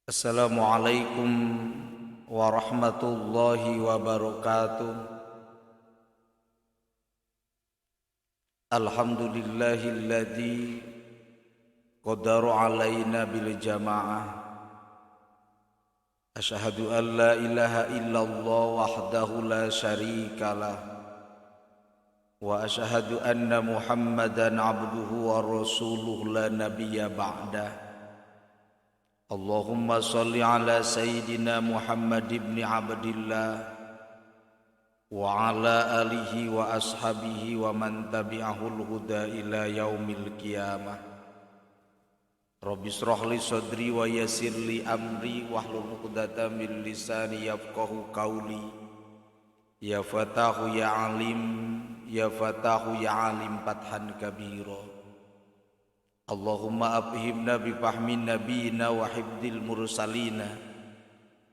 Assalamualaikum warahmatullahi wabarakatuh. Alhamdulillahilladzi qadara alaina bil jamaah. Asyhadu an la ilaha illallah wahdahu la syarikalah wa asyhadu anna Muhammadan abduhu wa rasuluhu la nabiyya ba'dah. Allahumma salli ala Sayyidina Muhammad ibn Abdillah wa ala alihi wa ashabihi wa man tabi'ahul huda ila yaumil qiyamah. Rabbi shrah li sadri wa yassir li amri wahlul 'uqdatam min lisani yafqahu qawli. Ya Fatahu ya Alim, ya Fatahu ya Alim fathan kabira. Allahumma abhimna bi fahmin nabiyina wa hibdil mursalina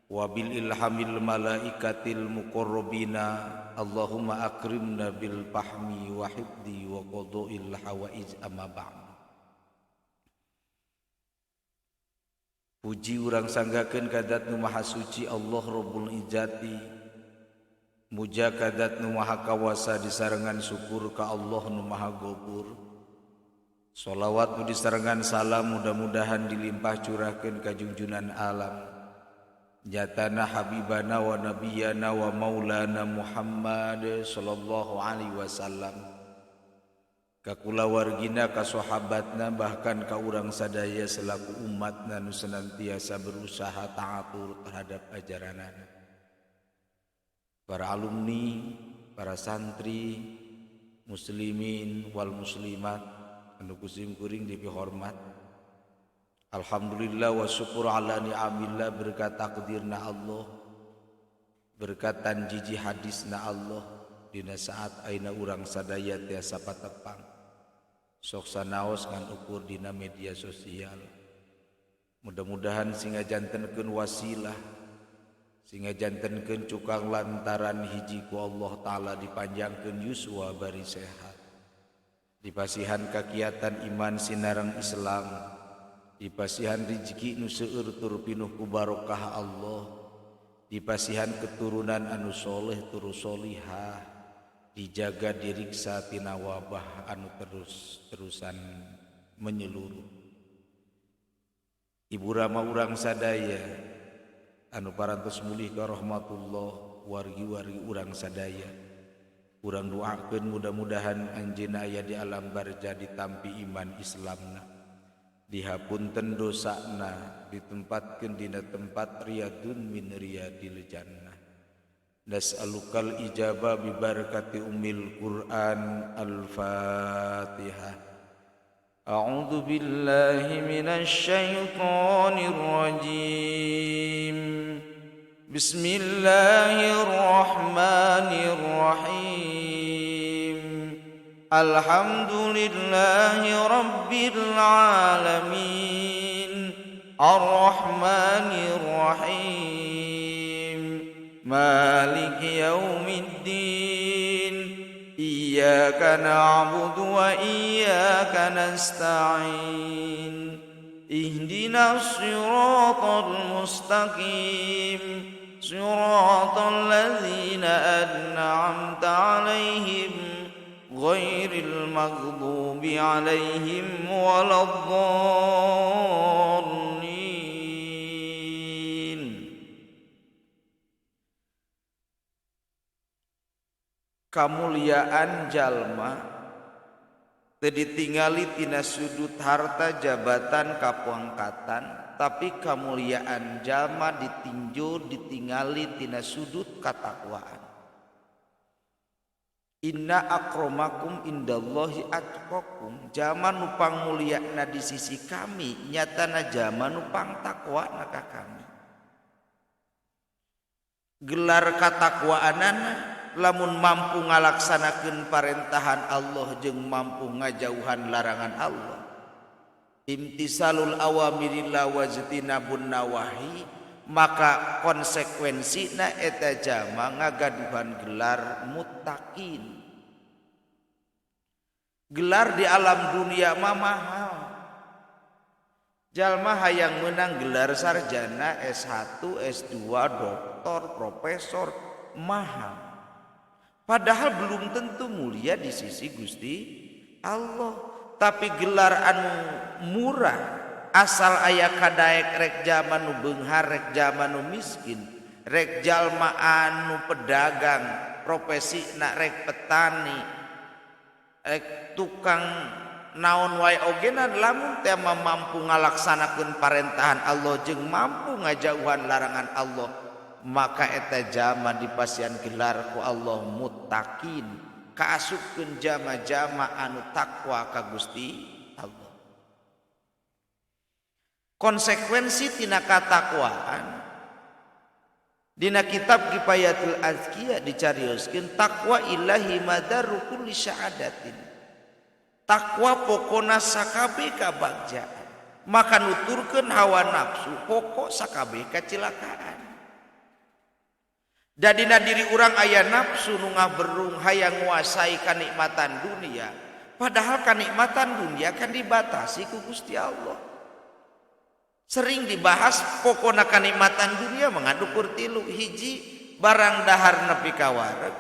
wa bil ilhamil malaikatil muqarrabina. Allahumma akrimna bil fahmi wa hibdi wa qada'il hawaij amma ba'd. Puji urang sanggakeun kadat nu maha suci Allah Rabbul Izzati. Muja kadat nu maha kawasa disarengan syukur ka Allah nu maha gopur. Sholawat nu disarengan salam mudah-mudahan dilimpah curahkeun ka junjunan alam jatana habibana wa nabiyana wa maulana Muhammad sallallahu alaihi wasallam, ka kulawargina, ka sahabatna, bahkan ka urang sadaya selaku umatna nu senantiasa berusaha taatur terhadap ajaranana. Para alumni, para santri, muslimin wal muslimat anu kusim kuring dipihormat. Alhamdulillah wa syukur ala ni'amillah, berkat takdirna Allah, berkat tanjiji hadisna Allah, dina saat aina urang sadaya tiasa patepang sok sanaos ngan ukur dina media sosial. Mudah-mudahan singa jantenkeun wasilah, singa jantenkeun cukang lantaran hiji ku Allah Ta'ala dipanjangkeun yuswa bari sehat, dipasihan kakiatan iman sinareng Islam, dipasihan rezeki nu seueur tur pinuh ku barokah Allah, dipasihan keturunan anu soleh tur solihah, dijaga diriksa tina wabah anu terus-terusan menyeluruh. Ibu rama urang sadaya anu parantos mulih ka rahmatullah, wargi-wargi urang sadaya, urang doakeun mudah-mudahan anjeunna aya di alam barza ditampi iman Islamna, dihapunten dosana, ditempatkeun dina tempat riyadun min riyadil jannah. Nas'alukal ijabah bi barakati ummil Qur'an. Al-Fatihah. A'udzu billahi minasy syaithanir rajim. Bismillahirrahmanirrahim. Alhamdulillahi rabbil alamin. Ar-Rahmanir Rahim. Maliki yaumiddin. Iyyaka na'budu wa iyyaka nasta'in. Ihdinas siratal mustaqim. Siratal ladzina an'amta 'alaihim ghairil maghdubi 'alaihim waladdallin. Kamuliaan jalma teu ditingali tina sudut harta jabatan kapangkatan, tapi kamuliaan jalma ditingali tina sudut katakwaan. Inna akramakum indallahi atqakum, jalma nu pangmulyana di sisi kami nyatana jalma nu pangtakwana ka kami. Gelar katakwaanana lamun mampu ngalaksanakeun parentahan Allah jeung mampu ngajauhan larangan Allah. Imtisalul awamirillah wajtinabun nawahi, maka konsekuensina eta jalma ngagaduhan gelar muttaqin. Gelar di alam dunia mah mahal, Jalma hayang menang gelar sarjana S1, S2, doktor, profesor, mahal. Padahal belum tentu mulia di sisi Gusti Allah. Tapi gelar anu murah asal aya kadaek rek zaman nu beunghar, rek zaman nu miskin, rek jalma anu pedagang, profesi na rek petani, rek tukang naon wae ogenan lamun teh mampu ngalaksanakeun parentahan Allah jeung mampu ngajauhan larangan Allah, maka eta jama dipasian gelar ku Allah muttaqin, kaasupkeun jama-jama anu takwa ka Gusti Allah. Konsekuensi tina katakwaan dina kitab Kifayatul Azkiya dicarioskeun takwa ilahi madaru kulli syahadatin. Takwa pokona sakabeh kabagjaan, maka nuturkeun hawa nafsu pokok sakabeh kacilakaan. Dadina diri urang aya nafsu nu ngaberung hayang nguasai kanikmatan dunia, padahal kanikmatan dunia kan dibatasi ku Gusti Allah. Sering dibahas pokona kanikmatan dunia mengadukur tilu, hiji barang dahar nepi ka wareg,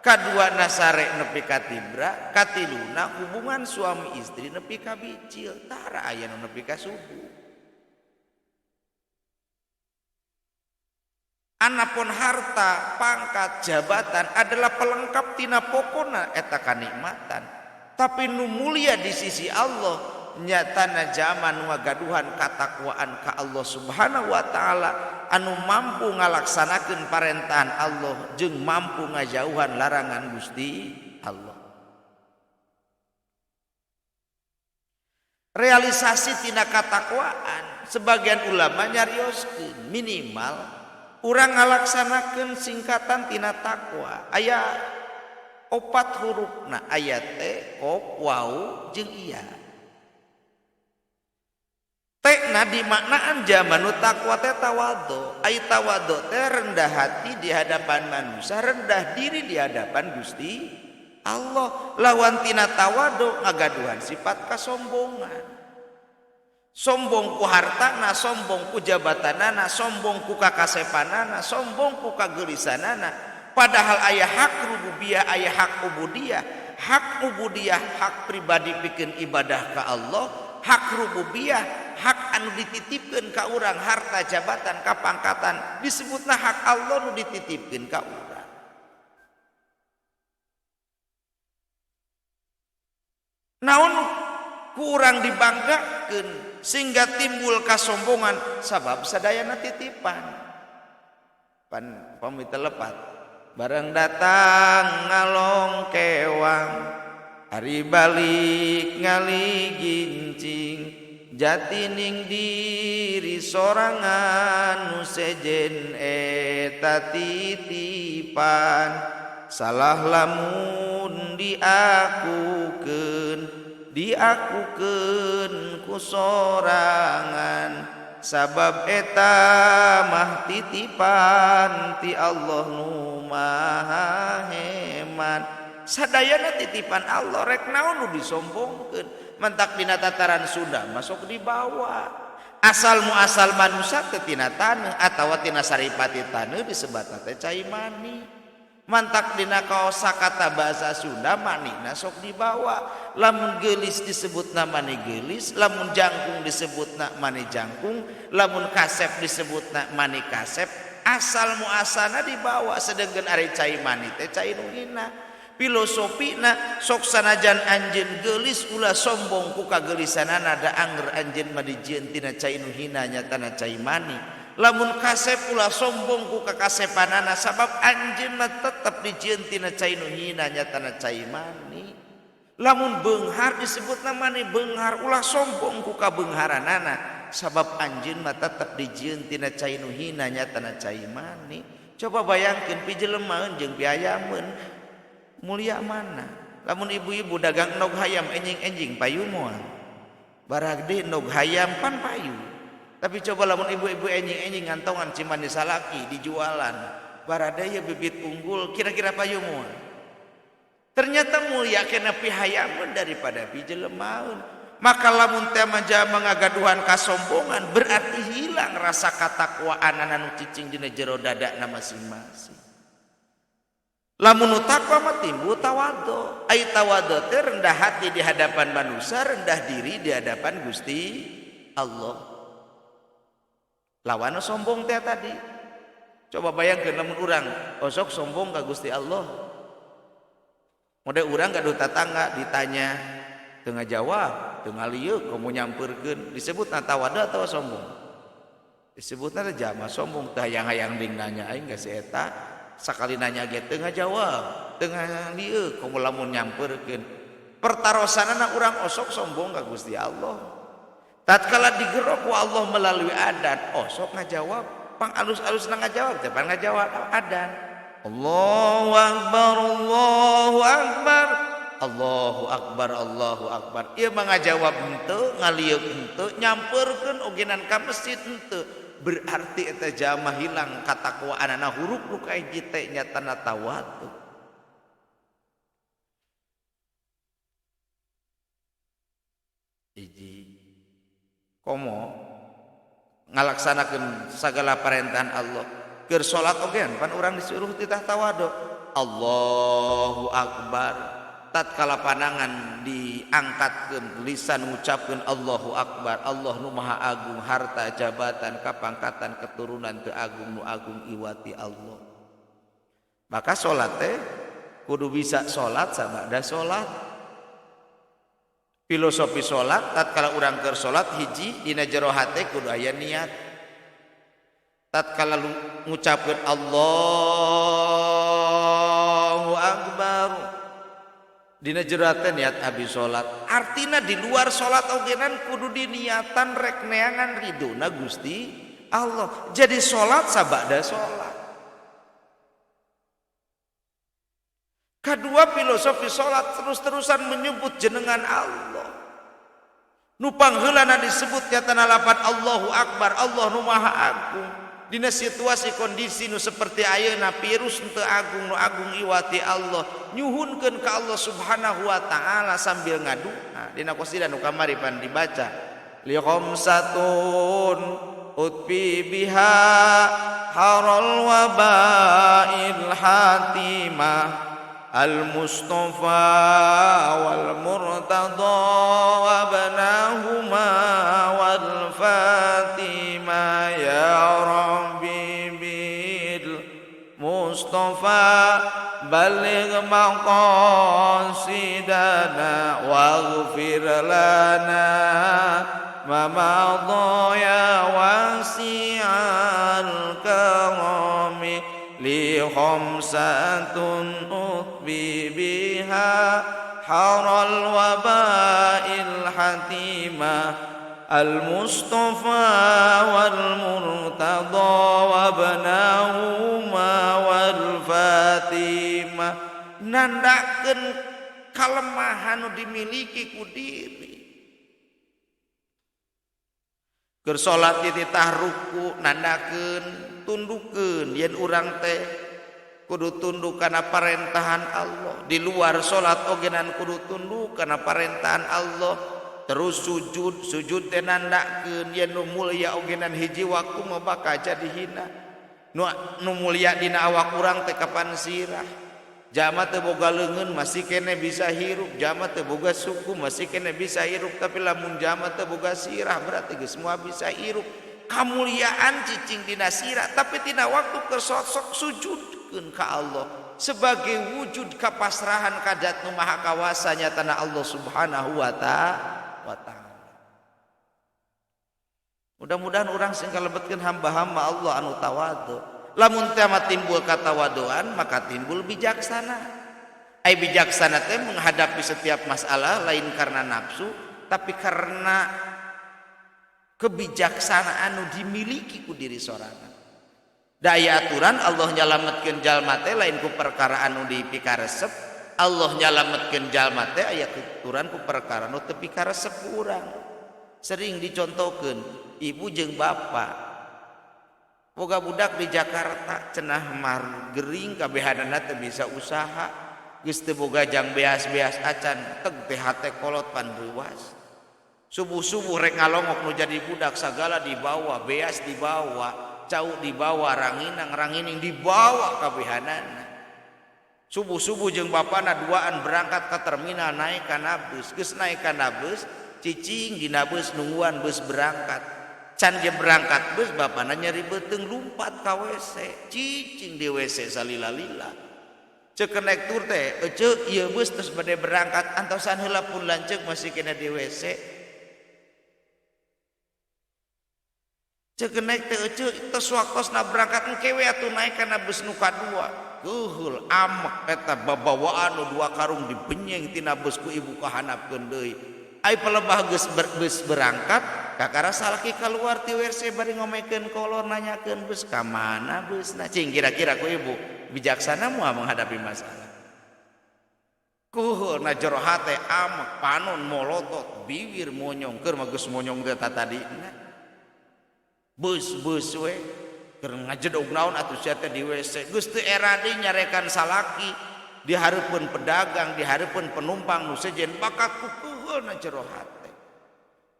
kadua nasare nepi ka tibra, katiluna hubungan suami istri nepi ka bicil, tara aya nu nepi ka subuh. Anapun harta, pangkat, jabatan adalah pelengkap tina pokona eta kanikmatan, tapi nu mulia di sisi Allah nyatana zaman ngagaduhan katakwaan ka Allah Subhanahu wa taala anu mampu ngalaksanakeun parentahan Allah jeung mampu ngajauhan larangan Gusti Allah. Realisasi tina katakwaan sebagian ulama nyarioskeun minimal urang ngalaksanakeun singkatan tina takwa aya 4 hurufna, aya teh, qaf, waw jeung iya. Tekna dimaknaan zaman nu takwa teh tawadhu. Ai tawadhu teh rendah hati di hadapan manusia, rendah diri di hadapan Gusti Allah. Lawan tina tawadhu ngagaduhan sifat kasombongan. Sombong ku hartana, sombong ku jabatanana, sombong ku kakasepanana, sombong ku kageulisanana. Padahal aya hak rububiyah, aya hak ubudiyah. Hak ubudiyah hak pribadi pikeun ibadah ka Allah, hak rububiyah hak anu dititipkeun ka urang, harta jabatan kapangkatan disebutna hak Allah nu dititipkeun ka urang. Naon ku urang dibanggakeun sehingga timbul kasombongan sabab sadayana titipan. Pami telepat bareng datang ngalong kewang, hari balik ngali gincing, jati ning diri sorangan nu sejen eta titipan. Salah lamun diakukeun ku sorangan, sabab eta mah titipan ti Allah nu maha heman. Sadayana titipan Allah, rek naon nu disombongkeun. Mentak dina tataran Sunda masuk di bawah. Asal muasal manusia teh tina taneuh atawa tina saripati taneuh disebutna teh cai mani. Mantak dina kosakata bahasa Sunda manina sok dibawa. Lamun geulis disebutna mani geulis, lamun jangkung disebutna mani jangkung, lamun kasep disebutna mani kasep. Asal muasalna dibawa, sedengkeun ari cai mani teh cai nu hina. Filosofina sok sanajan anjeun geulis ulah sombong ku kageulisanana, da anger anjeun mah dijieun tina cai nu hina nyatana cai mani. Lamun kasep ulah sombong ku kakasepanana, sabab anjeun mah tetep dijieun tina cai nu hina nyatana cai mani. Lamun beunghar disebutna mani beunghar, ulah sombong ku kabeungharanana, sabab anjeun mah tetep dijieun tina cai nu hina nyatana cai mani. Coba bayangkeun pijelemaeun jeung piayameun mulia mana? Lamun ibu-ibu dagang nog hayam enjing-enjing payu moal. Baragde nog hayam pan payu. Tapi coba lamun ibu-ibu enjing-enjing ngantongan cimani salaki dijualan. Baradaya bibit unggul kira-kira payu moal. Ternyata mulia kena pihayamun daripada pijelemaun. Maka lamun teh menjama ngagaduhan kasombongan berarti hilang rasa katakwaan anu cicing dina jero dadana masing-masing. Lamun takwa mah timbul tawadhu. Ai tawadhu teh rendah hati di hadapan manusia, rendah diri di hadapan Gusti Allah. Lawan sombong teh tadi. Coba bayangkeun lamun urang osok sombong ka Gusti Allah. Mode urang gaduh tatangga ditanya teu ngajawab, teu ngalieu komo nyampeurkeun, disebutna tawadhu atau sombong? Disebutna jama sombong teh hayang-hayang ding nanya aing geus eta. Sakali nanya ge teu ngajawab, teu ngalieu komo lamun nyampeurkeun. Pertarosanana urang osok sombong ka Gusti Allah. Tatkala digerok ku Allah melalui adan, osok ngajawab, pang alus-alusna ngajawab, teh pan ngajawab adan. Allahu akbar, Allahu akbar. Allahu akbar, Allahu akbar. Ieu mah ngajawab henteu, ngalieu henteu, nyampeurkeun ogenan ka masjid henteu. Berarti eta jamaah hilang katakwaanana huruf nu ka hiji teh nyatana tawadhu. Hiji komo ngalaksanakeun sagala parentahan Allah. Keur salat ogean pan urang disuruh titah tawadhu. Allahu akbar. Tatkala panangan diangkatkeun lisan ngucapkeun Allahu akbar, Allah nu maha agung, harta jabatan kapangkatan keturunan teu agung nu agung iwati Allah. Maka salat teh kudu bisa salat sabada salat. Filosofi salat tatkala urang keur salat hiji dina jero hate kudu aya niat. Tatkala ngucapkeun Allahu akbar dina jero hate niat abdi salat. Artina di luar salat ogenan kudu diniatan rek neangan ridona Gusti Allah. Jadi salat sabada salat. Kedua filosofi salat terus-terusan menyebut jenengan Allah. Nu pangheulana disebut nyatana lafaz Allahu akbar, Allah nu maha agung. Dina situasi kondisi nu seperti ayeuna virus teu agung nu agung iwati Allah nyuhunkeun ka Allah Subhanahu wa taala sambil ngadoa. Dina qasidah nu kamari pan dibaca li khamsatun utbi biha haral wabail hatimah al mustafa wal murtada wabnahuma wal fatima ya Mustafa baligh maqasidana waghfir lana ma madha ya wasi'al karami li khamsatun utbi biha haral wabail hatimah al-Mustafa wal-Murtada wabnahuma wal-Fatimah. Nandakeun kalemahan nu dimiliki ku diri. Keur salat titah ruku nandakeun tundukeun yen urang teh kudu tunduk kana parentahan Allah. Di luar salat ogenan kudu tunduk kana parentahan Allah. Terus sujud teh nandakeun yen nu mulya ogenan hiji waktu mah bakal jadi hina. Nu mulya dina awak urang teh kapan sirah. Jama teu boga leungeun masih kene bisa hirup, jama teu boga suku masih kene bisa hirup, tapi lamun jama teu boga sirah berarti geus semua bisa hirup. Kamuliaan cicing dina sirah, tapi tina waktu keur sok sujudkeun ka Allah sebagai wujud kapasrahan kadat nu maha kawasa nyatana Allah Subhanahu wa ta'ala. Mudah-mudahan orang sing kalebetkeun hamba-hamba Allah anu tawadhu. Lamun teh timbul katawaduan maka timbul bijaksana. Ai bijaksana teh menghadapi setiap masalah lain karena nafsu tapi karena kebijaksanaan anu dimiliki ku diri sorangan. Da aya aturan Allah nyalametkeun jalma teh lain ku perkara anu dipikaresep. Allah nyalametkeun jalma teh aya aturan ku perkara anu teu pikaresep urang. Sering dicontohkeun ibu jeung bapak boga budak di Jakarta cenah mar gering kabehanana teu bisa usaha geus teu boga jang beas-beas acan teg teh hate kolot pan reuwas Subuh-subuh rek ngalongok nu jadi budak sagala dibawa, beas dibawa, cau dibawa, rangining dibawa kabehanana. Subuh-subuh jeung bapana duaan berangkat ke terminal naik kana bus, geus naik kana bus, cicing dina bus nungguan bus berangkat. Can je berangkat bus bapana nyeri beuteung lumpat ka WC, cicing di WC salila-lila. Ceuk naik tur teh, "Ece, ieu bus terus bade berangkat, antosan heula pun lanceuk masih kena di WC." Ceuk naik teh, "Ece, tos waktosna berangkat engke we atuh naik kana bus nu kadua." Geuheul amek eta babawaan nu 2 karung dibenyeng tina bus ku ibu kahanapkeun deui. Ai palebah geus bus berangkat, kakara salaki kaluar ti WC bari ngomekeun kolor nanyakeun bus ka mana busna. Cing kira-kira ku ibu bijaksana moal menghadapi masalah. Kuhul na jero hate amek panon molotot bibir monyong keur mah geus monyong teh tadina. Bus we keur ngajedog naon atuh sia teh di WC geus teu era deui nyarekan salaki di hareupeun pedagang di hareupeun penumpang nu sejen bakat kukuheulna jero hate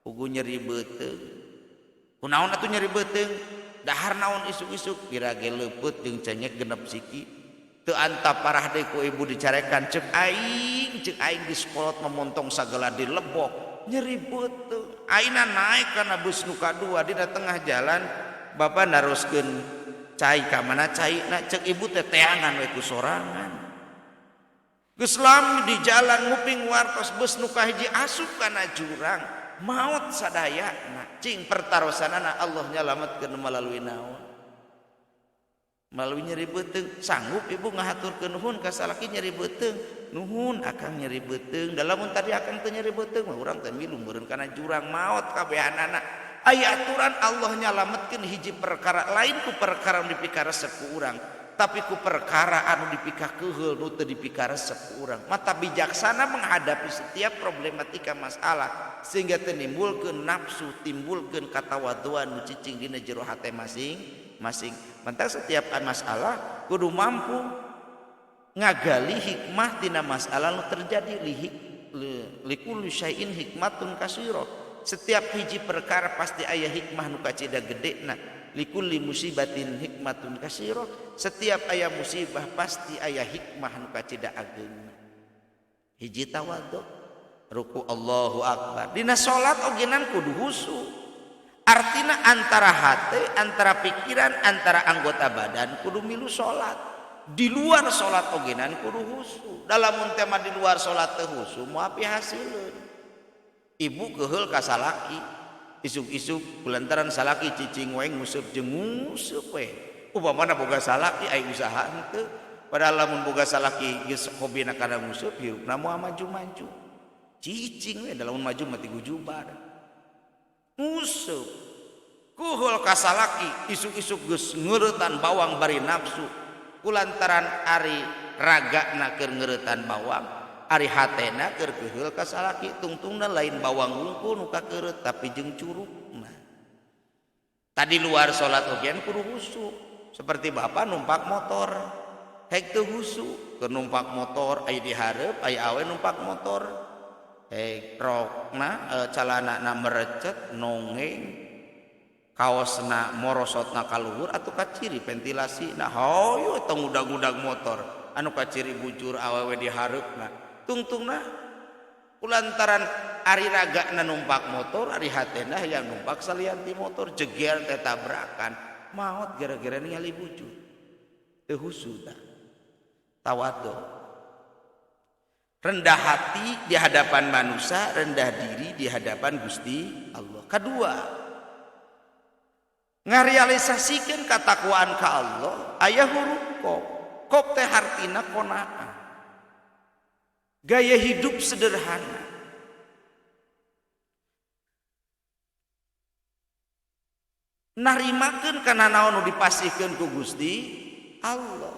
pugu nyeri beuteung kunaon atuh nyeri beuteung dahar naon isuk-isuk pirage leupeut jeung cengek genep siki teu antap parah deui ku ibu dicarekan ceuk aing geus kolot memontong sagala di lebok nyeri beuteung aina naik kana bus nu kadua dina tengah jalan bapak naroskeun cai ka mana cai na ceuk ibu teh teangan we ku sorangan geus lami di jalan nguping wartos bus nu kahiji asup kana jurang maot sadayana cing pertarosanana Allah nyalametkeun melalui naon melalui nyeri beuteung sanggup ibu ngahaturkeun nuhun ka salaki nyeri beuteung nuhun akang nyeri beuteung da lamun tadi akang teu nyeri beuteung mah urang teh milu meureun kana jurang maot kabehanana aya aturan Allah nyalametkeun hiji perkara lain ku perkara nu dipikaresep ku urang tapi ku perkara anu dipikakeheul nu teu dipikaresep ku urang mata bijaksana menghadapi setiap problematika masalah sehingga teu nimbulkeun nafsu timbulkeun katawaduan nu cicing dina jero hate masing-masing mantap setiap masalah kudu mampu ngagali hikmah tina masalah nu terjadi likulli syai'in hikmatun katsirah setiap hiji perkara pasti aya hikmah nu kacida gedena likulli musibatin hikmatun katsirah setiap aya musibah pasti aya hikmah nu kacida ageung hiji tawadhu ruku Allahu akbar dina salat ogenan kudu husu artina antara hate antara pikiran antara anggota badan kudu milu salat di luar salat ogenan kudu husu dalam tema di luar salat teh husu moal hasilkeun ibu keheul ka salaki isuk-isuk kulantaran salaki cicing we nguseup jeung nguseup we upamana boga salaki aya usaha henteu padahal lamun boga salaki geus hobina kana nguseup hirupna moal maju-maju cicing we lamun maju mah ti gujubar nguseup kuheul ka salaki isuk-isuk geus ngeuretan bawang bari nafsu kulantaran ari ragana keur ngeuretan bawang ari hatena keur keheul ka salaki tungtungna lain bawang wungkul nu kakeureut tapi jeung curugna tadi luar salat ogean kudu husu seperti bapak numpak motor hek teu husu keur numpak motor aya di hareup aya awe numpak motor hek rokna calanana merecet nongeng kaosna morosotna ka luhur atuh ka ciri ventilasina hoyo tong udag-udag motor anu ka ciri bujur awewe di hareupna tungtungna kulantaran ari ragana numpak motor ari hatena yang numpak salianti motor jeger teh tabrakan maot gara-gara ningali bujur teu husu tah tawadhu rendah hati di hadapan manusia rendah diri di hadapan Gusti Allah kedua ngarealisasikeun katakwaan ka Allah aya huruf qaf teh hartina qanaah gaya hidup sederhana narimakeun kana naon nu dipasihkeun ku Gusti Allah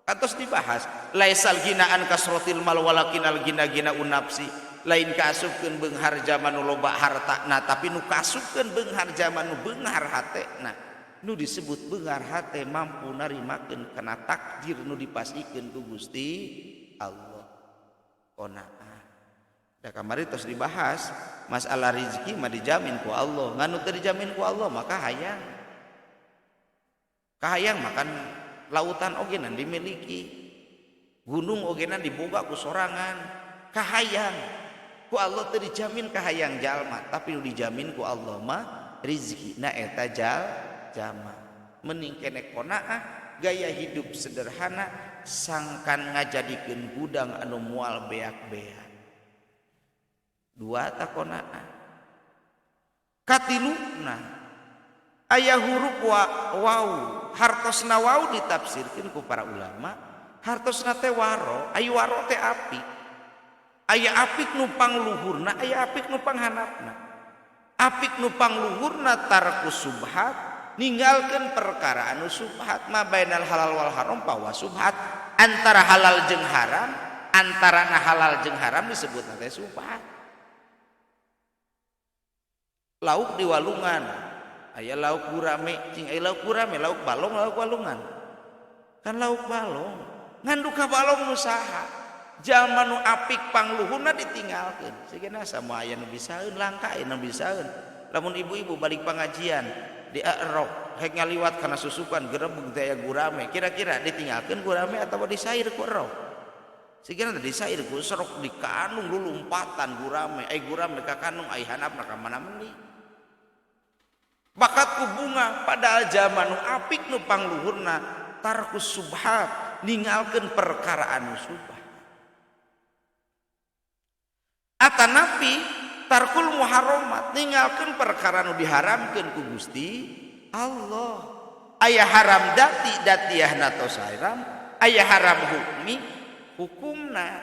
katos dibahas laisal ginaan kasrotil mal walakinal gina unapsi lain kaasupkeun beunghar zaman nu loba hartana tapi nu kaasupkeun beunghar zaman nu beunghar hatena nu disebut beunghar hate mampu narimakeun kana takdir nu dipasihkeun ku Gusti Allah qanaah Da kamari terus dibahas masalah rezeki mah dijamin ku Allah, nganu teu dijamin ku Allah maka hayang. Kahayang makan lautan ogenan dimiliki. Gunung ogenan diboga ku sorangan. Kahayang. Ku Allah teu dijamin kahayang jalma, tapi nu dijamin ku Allah mah rezekina eta jalma. Mending keneh qanaah gaya hidup sederhana sangkan ngajadikeun gudang anu moal beak-beak. Dua takonaan katiluna aya huruf waw hartosna waw ditafsirkeun ku para ulama hartosna teh waro aya waro teh api aya apik nupang luhurna aya apik nupang handapna apik nupang luhurna tarku subhat ninggalkeun perkara anu subhat ma bainal halal wal haram pawa subhat antara halal jeung haram antarana halal jeung haram disebutna teh subhat. Lauk di walungan aya lauk gurame cing aya lauk gurame lauk balong lauk walungan kan lauk balong ngandu ka balong nu saha jalma nu apik pangluhurna ditinggalkeun sigana sama aya nu bisaeun langka aya nu bisaeun lamun ibu-ibu balik pengajian di erok hek ngaliwat kana susukan gerebeg teh aya gurame kira-kira ditinggalkeun gurame atawa disair ku erok sigana disair ku serok di kanung lulumpatan gurame gurame ka kanung ai handapna ka mana meuni bakat ku bunga padahal zaman nu apik nu pangluhurna tarkus subhat ninggalkeun perkara anu subhat atanapi tarkul muharramat ninggalkeun perkara nu diharamkeun ku Gusti Allah aya haram datiahna tos haram aya haram hukmi hukumna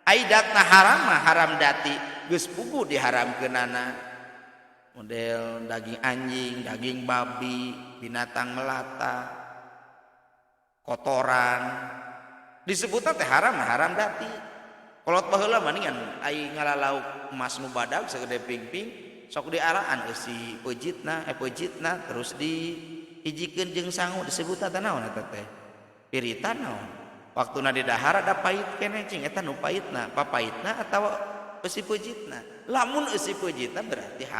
aidatna haram mah haram dati geus puguh diharamkeunana model daging anjing, daging babi, binatang melata, kotoran disebutna teh haram dati. Kolot baheula mendingan ai ngalalauk emas nu badag sagede pingping sok diaraan eusi peujitna terus dihijikeun jeung sangu disebutna teh naon eta teh? Piritan naon? Waktuna di dahar ada pait keneh cing eta nu paitna, papaitna atawa eusi peujitna. Lamun eusi peujitna berarti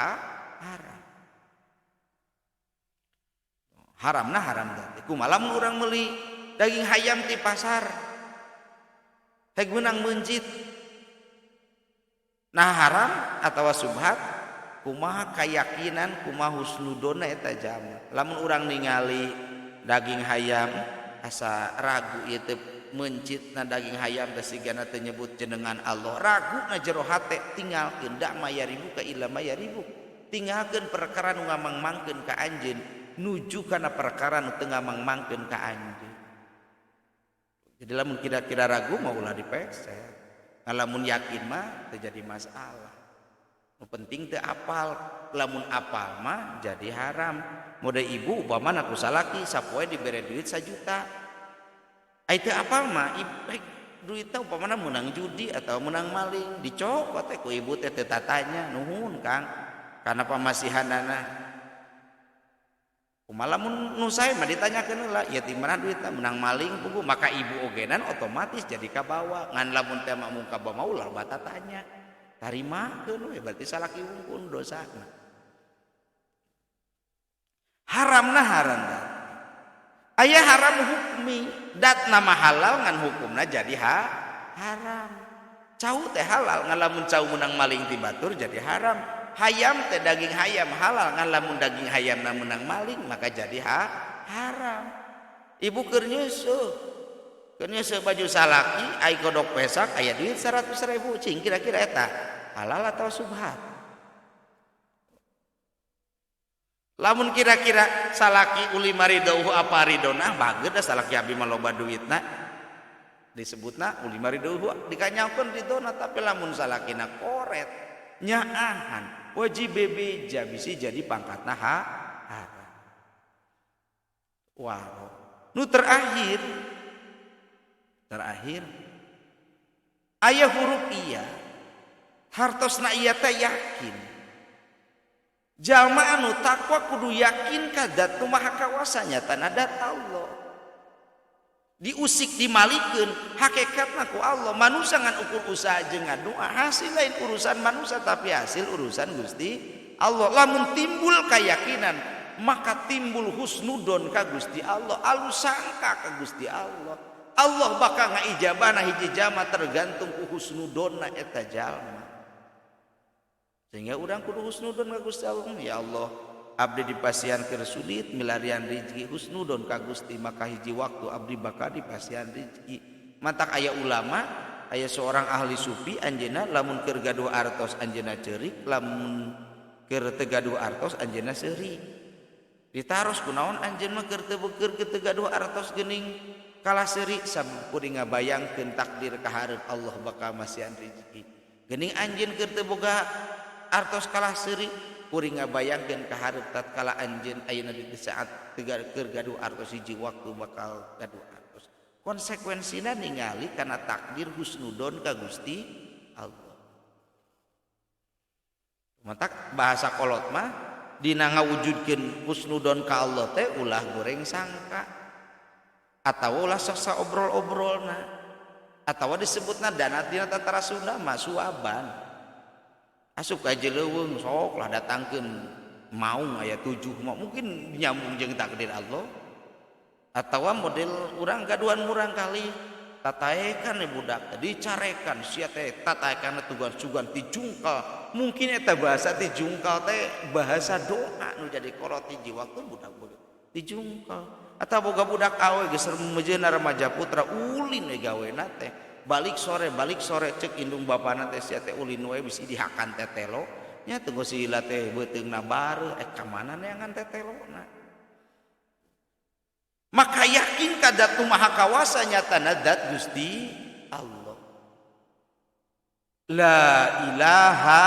haramna haram dati kumaha lamun urang meuli daging hayam di pasar hek meunang meunjit nah haram atawa subhat kumaha kayakinan kumaha husnudona eta jalma lamun urang ningali daging hayam asa ragu ieu teh mencitna daging hayam teh sigana teu nyebut jenengan Allah ragu na jero hate tinggalkeun da mayaribu ka illa mayaribu tinggalkeun perkara nu ngamangmangkeun ka anjeun nuju kana perkara nu teu ngamangmangkeun ka anjeun. Jadi lamun kira-kira ragu mah ulah dipeset. Lamun yakin mah teu jadi masalah. Nu penting teu apal, lamun apal mah jadi haram. Mode ibu upamana ku salaki sapoe dibere duit 1 juta. Ai teu apal mah duitna upamana menang judi atau menang maling dicokot teh ku ibu teh teu tatanya nuhun Kang. Karena pamasihanana kumaha lamun nu sae mah ditanyakeun heula ieu ti mana duitna menang maling pugu maka ibu ogenan otomatis jadi kabawa ngan lamun teh mah mun kabawa ulah batatanya tarimakeun we berarti salaki wungkul dosana haramna haram aya haram hukmi datna mah halal ngan hukumna jadi haram cau teh halal ngan lamun cau menang maling ti batur jadi haram hayam teh daging hayam halal ngan lamun daging hayam na menang maling maka jadi haram ibu keur nyeuseum baju salaki ai godok pesak aya duit 100.000 cing kira-kira eta halal atau subhat lamun kira-kira salaki uli maridauh apa ridona bageud da salaki abi mah loba duitna disebutna uli maridauh dikanyakeun ridona tapi lamun salakina koret nyaahan wajib bebeja bisi jadi pangkatna haram. Wow. Nu terakhir aya huruf iya hartosna iya teh yakin. Jalma anu takwa kudu yakin ka zat nu maha kawasa nyatana dat Allah. diusik dimalikeun hakikatna ku Allah. Manusia ngan ukur usaha jeung ngadoa hasil lain urusan manusia tapi hasil urusan Gusti Allah. Lamun timbul keyakinan maka timbul husnudon ka Gusti Allah, alus sangka ka Gusti Allah. Allah bakal ngaijabana hiji jama tergantung ku husnudonna eta jalma. Sehingga urang kudu husnudon ka Gusti Allah. Ya Allah, abdi dipasihan keur sulit milarian rezeki husnudon ka Gusti, maka hiji waktu abdi bakal dipasihan rezeki. Matak aya ulama, aya seorang ahli sufi anjeunna lamun keur gaduh artos anjeunna ceurik, lamun keur teu gaduh artos anjeunna seurik. Ditaros kunaon anjeun mah keur teu gaduh artos geuning kalah seurik, sakuring ngabayangkeun takdir kahareup Allah bakal masihan rezeki. Geuning anjeun keur teu boga artos kalah seurik, kuring ngabayangkeun kahareup tatkala anjeun ayeuna di saat keur gaduh artos hiji waktu bakal gaduh artos. Konsekuensina ningali kana takdir husnudon ka Gusti Allah. Matak bahasa kolot mah dina ngawujudkeun husnudon ka Allah teh ulah goreng sangka atawa ulah saksa obrol-obrolna atawa disebutna dana dina tatara Sunda mah suaban. Asup ka jeleuweung sok lah datangkeun maung aya 7 mungkin nyambung jeung takdir Allah. Atawa model urang gaduhan murang kali tataekan budak dicarekan sia teh tataekan tugan-tugan dijungkal. Mungkin eta bahasa dijungkal teh bahasa doa nu jadi kolot hiji waktu budak-budak dijungkal. Atawa boga budak awe geus mejeuna remaja putra ulin we gawena teh. Balik sore cek indung bapana teh sia teh ulin we bisi dihakan tetelo nya teu si ila teh beuteungna bareu ka mana neangan tetelona. Maka yakin ka zat nu maha kawasa nyatana zat Gusti Allah. La ilaha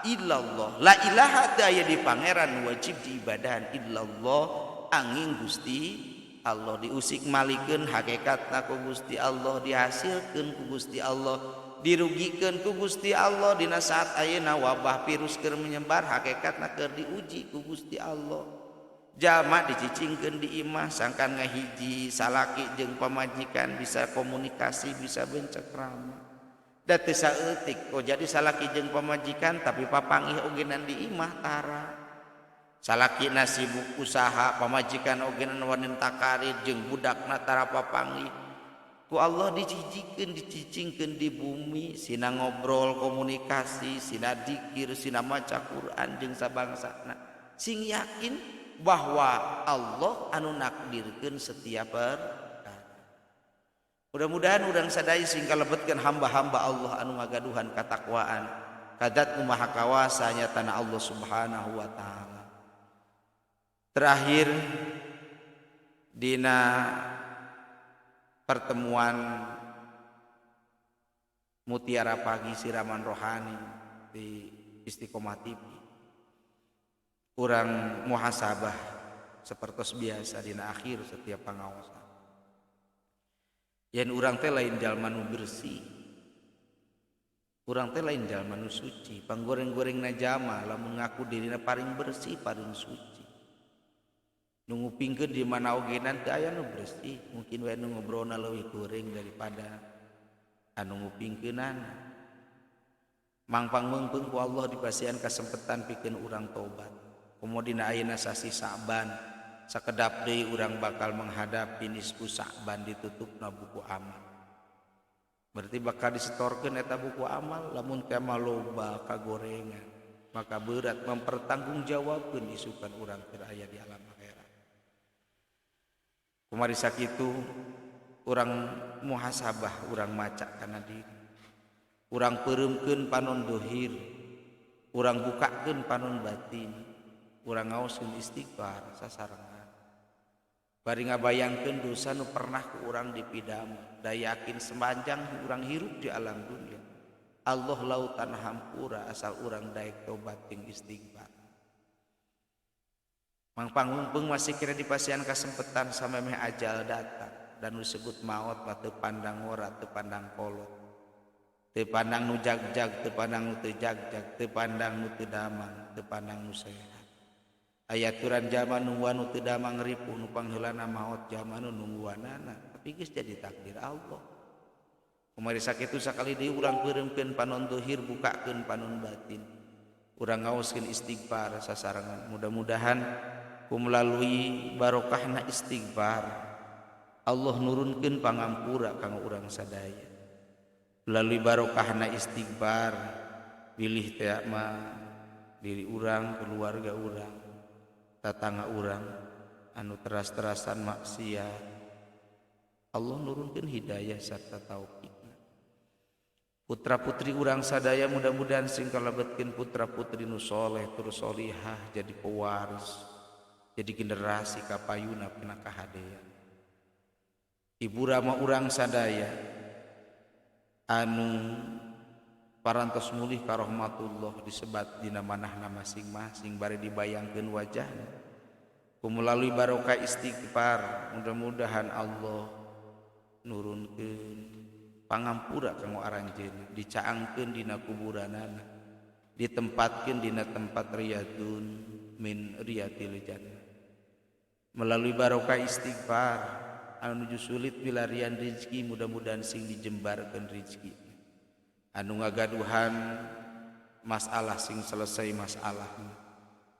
illallah. La ilaha teu aya di pangeran wajib diibadahan illallah angin Gusti Allah. Diusik malikeun hakikatna ku Gusti Allah, dihasilkeun ku Gusti Allah, dirugikeun ku Gusti Allah. Dina saat ayeuna wabah virus keur menyebar hakikatna keur diuji ku Gusti Allah. Jalma dicicingkeun di imah sangkan ngahiji salaki jeung pamajikan bisa komunikasi bisa bencekrama. Da teu saeutik kok jadi salaki jeung pamajikan tapi papangih ogenan di imah tara. Salakina sibuk usaha pamajikan ogenan wanita karir jeung budakna tara papangih. Ku Allah dicicingkeun di bumi sina ngobrol komunikasi, sina dzikir, sina maca Quran jeung sabangsana. Sing yakin bahwa Allah anu nakdirkeun setiap perkara. Mudah-mudahan urang sadaya sing kalebetkeun hamba-hamba Allah anu ngagaduhan katakwaan ka Zat nu Maha Kawasa nyatana Allah Subhanahu wa taala. Terakhir dina pertemuan Mutiara Pagi Siraman Rohani di Istiqomah TV, urang muhasabah sapertos biasa dina akhir setiap pangaosan. Yen urang teh lain jalma nu bersih, urang teh lain jalma nu suci. Panggoreng-gorengna jama lamun ngaku dirina paling bersih paling suci. Nu ngupingkeun di mana ogenan teu aya nu bersih, mungkin wae nu ngobrolna leuwih goreng daripada anu ngupingkeunana. Mangpang meungpeung ku Allah dipasihan kasempetan pikeun urang tobat. Kemudian ayeuna sasi Sa'ban sakedap deui urang bakal menghadapi nisfu Sa'ban ditutupna buku amal. Berarti bakal disetorkeun eta buku amal lamun teu loba kagorengan, maka berat mempertanggungjawabkeun isukan urang keur aya di alam akhirat. Kumari sakitu urang muhasabah, urang maca kana diri. Urang peureumkeun panon dohir, urang bukakeun panon batin. Urang ngaoskeun istighfar sasarengan. Bari ngabayangkeun dosa nu pernah ku urang dipidam, da yakin sepanjang urang hirup di alam dunia Allah lautan hampura asal urang daek tobat jeung istighfar. Mangpang mumpung masih kira dipasihan kasempetan samemeh ajal datang dan disebut maut mah teu pandang ora teu pandang kolot. Teu pandang nu jagjag teu pandang nu teu jagjag, teu pandang nu teu damang teu pandang nu sehat. Ayaturan zaman nungguan nu teu damang ripuh nu pangheulana maot zaman nu nungguanana tapi tapi geus jadi takdir Allah. Kumari sakitu sakali deui urang peureumkeun panon dohir, bukakeun panon batin. Urang ngaoskeun istighfar sasarangan. Mudah-mudahan ku melalui barokahna istighfar Allah nurunkeun pangampura kanggo urang sadaya. Melalui barokahna istighfar pilih teh mah diri urang, keluarga urang, tatangga urang anu teras-terasan maksiat. Allah nurunkeun hidayah sarta taufik. Putra putri urang sadaya mudah-mudahan sing kalebetkeun putra putri nu soleh tur solihah jadi pewaris, jadi generasi kapayuna pina kahadean. Ibu rama urang sadaya anu parantos mulih ka rahmatullah disebat dina manahna masing-masing bari dibayangkeun wajahna. Ku melalui barokah istighfar mudah-mudahan Allah nurunkeun pangampura kanggo aranjeunna, dicaangkeun dina kuburanana, ditempatkeun dina tempat riyadun min riyadil jannah. Melalui barokah istighfar anu nuju sulit pilarian rezeki mudah-mudahan sing dijembarkeun rezeki. Anu ngagaduhan masalah sing selesai masalahna.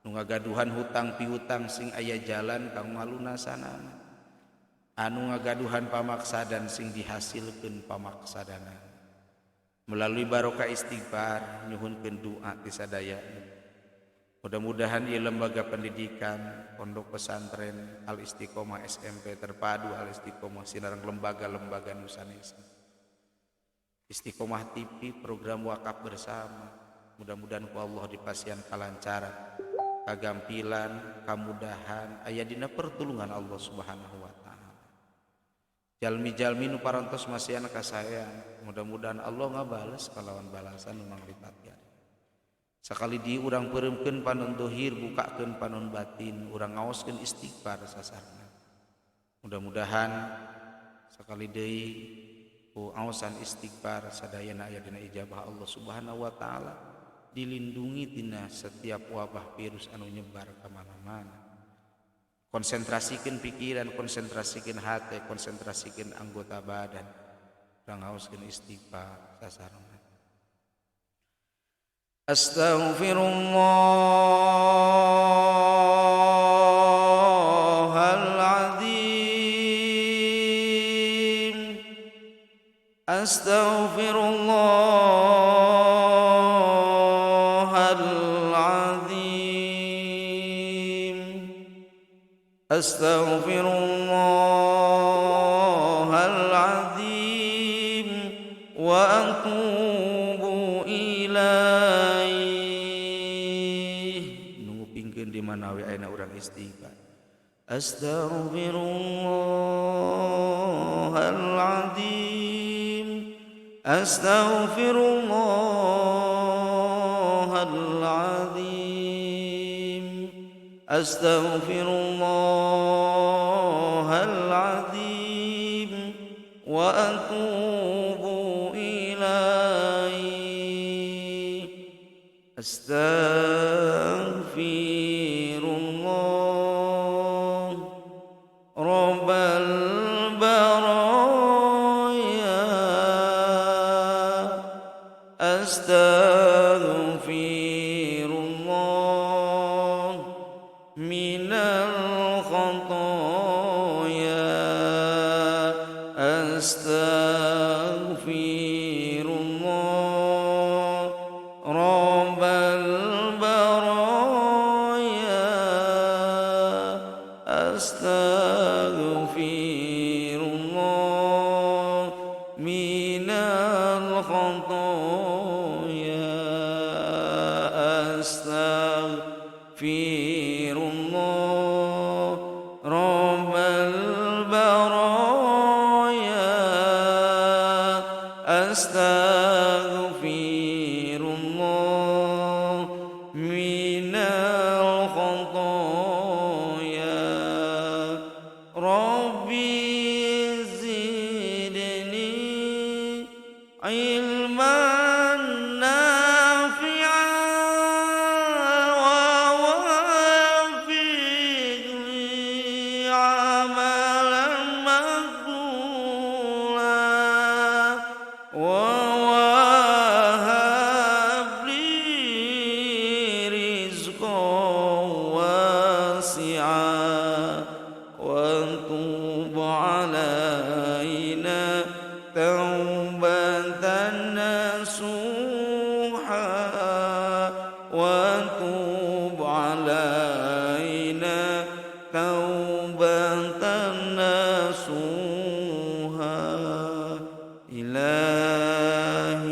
Nu ngagaduhan hutang piutang sing aya jalan kanggo ngalunasanana. Anu ngagaduhan pamaksadan sing dihasilkeun pamaksadana. Melalui barokah istighfar nyuhunkeun doa ti sadayana. Mudah-mudahan ieu lembaga pendidikan Pondok Pesantren Al Istiqomah SMP terpadu Al Istiqomah sinareng lembaga-lembaga nu sanesna. Istiqomah TV program wakaf bersama. Mudah-mudahan ku Allah dipasihan kalancaran, kagampilan, kamudahan aya dina pertulungan Allah Subhanahu wa taala. Jalmi-jalmi nu parantos masihan kasayang, mudah-mudahan Allah ngabales kalawan balasan nu manglipatkeun. Sakali di urang peureumkeun panon dohir, bukakeun panon batin, urang ngaoskeun istighfar sasarna. Mudah-mudahan sakali deui ku aosan istighfar sadayana aya dina ijabah Allah Subhanahu wa taala, dilindungi tina setiap wabah virus anu nyebar ka mana-mana. Konsentrasikeun pikiran, konsentrasikeun hati, konsentrasikeun anggota badan. Urang ngaoskeun istighfar sasarna. Astaghfirullahal-azim. Astaghfirullahal-azim. Astaghfirullahal-azim wa atubu ilaih. Nungupingkeun di mana we ayeuna urang istighfar. Astaghfirullahal-azim. Astaghfirullahal-azim. Astaghfirullahal-azim wa atubu ilaih. Astaghfirullah Rabbal baraya. Astaghfirullah minal khotaya. Astaghfirullah Rabbal baraya. Astaghfirullah minal khotaya. Astaghfirullah Rabbal baraya. Astaghfirullah minal khotaya. Rabbi zidni ilman nafi'an wa wafi'an علينا توبة نصوحا إلهي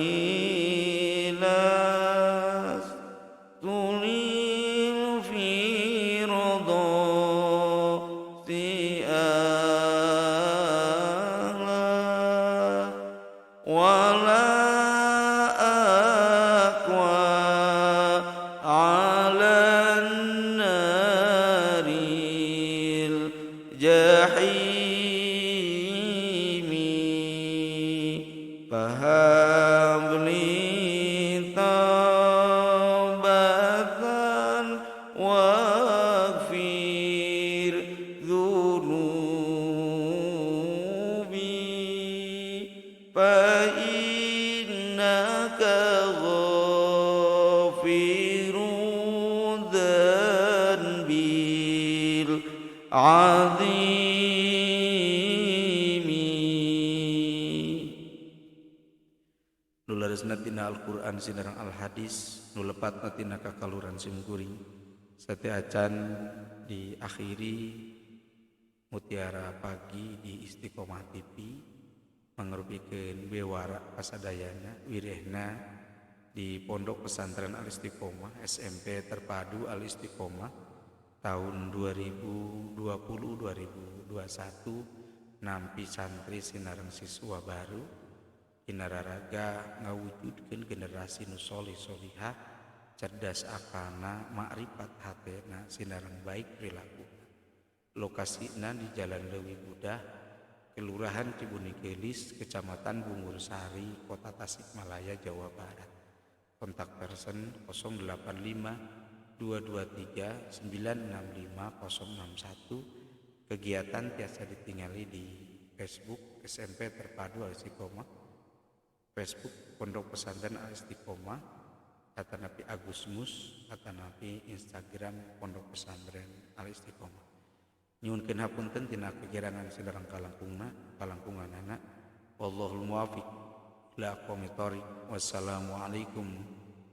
لست تريد في رضاك أهلا ولا أقوى على النار الجحيم فهب لي توبة واغفر ذنوبي فإنك غافر ذنبي العظيم. Nu leresna tina Al-Qur'an sinareng al-hadis, nu lepatna tina kakaluran simkuring. Sate acan diakhiri Mutiara Pagi di Istiqomah TV mangrupikeun bewara pasadayana wirehna di Pondok Pesantren Al Istiqomah SMP Terpadu Al Istiqomah tahun 2020-2021 nampi santri sinareng siswa baru kinararaga ngawujudkeun generasi nu solih solihah cerdas akana makrifat hatena sinareng baik perilaku. Lokasina di Jalan Leuwi Budah, Kelurahan Cibuni Gelis, Kecamatan Bungur Sari, Kota Tasikmalaya, Jawa Barat. Kontak person 085 223 965 061. Kegiatan tiasa ditingali di Facebook SMP Terpadu Al Istiqomah, Facebook Pondok Pesantren Al Istiqomah, atanapi Agusmus, atanapi Instagram Pondok Pesantren Al Istiqomah. Nyuhunkeun hapunten tina kegirangan sadereng kalangkunganana. Wallahul muwaffiq ila aqwamit thoriq. Wassalamualaikum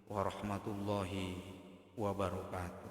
warahmatullahi wabarakatuh.